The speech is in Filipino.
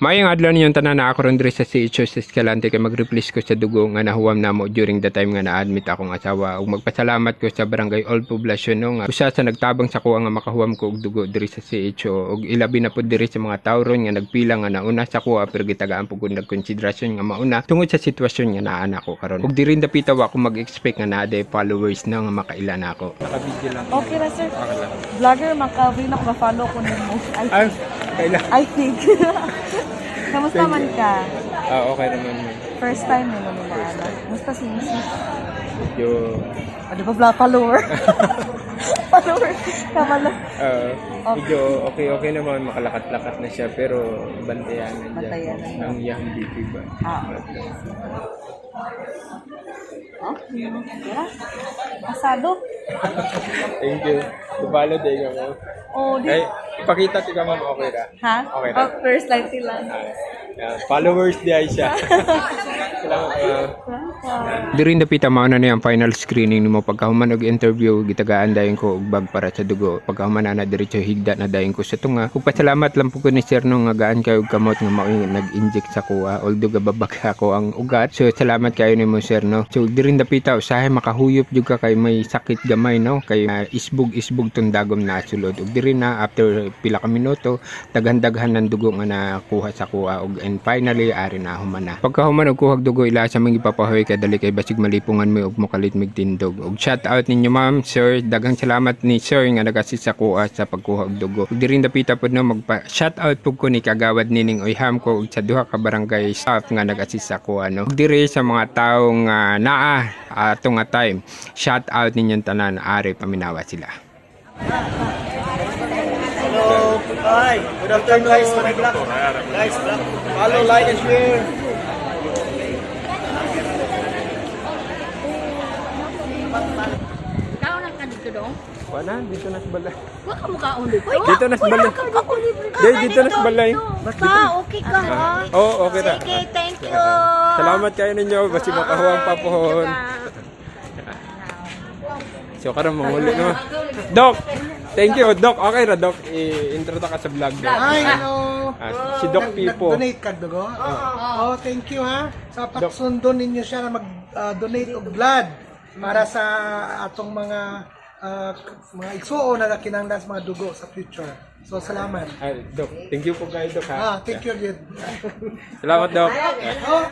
Mayang adlaw ninyong tanan na ako ron diri sa CHO sa Escalante kay mag-replace ko sa dugo nga nahuwam namo during the time nga na-admit akong asawa. Ug magpasalamat ko sa Barangay All Poblacion no nga usa sa nagtabang sa kuha nga makahuwam ko og dugo diri sa CHO. Ug ilabi na pud diri sa mga tawo ron nga nagpila nga nauna sa kuha pero gitagaan pud kung nagkonsiderasyon nga mauna tungod sa sitwasyon nga naa nako karon. Ug diri dapitaw ako mag-expect nga naa day followers na nga makaila na ako. Naka-video lang. Okay na sir. Vlogger, maka-vlog na ko ma-follow ko nimo. I think. Kamusta man ka? Okay naman. First time mo naman ano. Musta si Mrs. Yo. Ano ba follower? Follower. Kamala. Medyo okay naman, makalakat-lakat na siya pero bantayan na Bantayan na dyan. Ang iyang BP ba? Okay. Yeah. Asado? Thank you. Tupalo din ako. Oh, di. Ay, ipakita ti ka ma'am, okay ra? Ha? Okay ra. First time sila. Followers di ay siya. Salamat. Dirin dapita mao na ang final screening nimo pagkahuman og interview gitagaan dayon ko og bag para sa dugo. Pagkahuman na diretso higda na dayon ko sa tunga. Ug pasalamat lang po ko ni sir no nga gaan kay og kamot nga mao nag-inject sa kuha although gababag ako ang ugat. So salamat kayo nimo sir no. So dirin dapita usahay makahuyop jud ka kay may sakit gamay no kay isbog tong dagom na sulod. Ug diri na after pila ka minuto daghan-daghan ng dugo nga nakuha sa kuha ug and finally ari na human na. Pagkahuman og kuhag dugo ila sa mga ipapahoy kay dali kay basig malipungan mo og mokalit mig tindog. Ug shout out ninyo ma'am, sir, daghang salamat ni sir nga nag-assist sa kuha sa pagkuha og dugo. Ug diri dapita pud no magpa shout out pud ko ni kagawad nining Oyham ko ug sa duha ka barangay staff nga nag-assist sa kuha no. Ug diri sa mga taong naa atong time, shout out ninyong tanan ari paminawa sila. Hello, hi. Good afternoon guys. Guys, follow, like, and share. Kaunan ka dito dong? Wala, dito na sa balay. Huwag ka mukhaon. Dito na sa balay. Ako libre ka. Dito na sa balay. Pa, okay ka ha? Oo, okay ra. Sige, thank you. Salamat kayo ninyo, basi makahuwang pa pohon. So karon manguli no. Doc, thank you Doc. Okay ra Doc, i-intro ta ka sa vlog. Hi, hello. Si Doc Pipo. Nag-donate ka dugo? Oh, thank you ha. Sa pagsundo ninyo siya na mag-donate og blood para sa atong mga igsuo na kinahanglan sa mga dugo sa future. So salamat. Doc, thank you po kayo Doc ha. Thank you. Salamat Doc. Oh,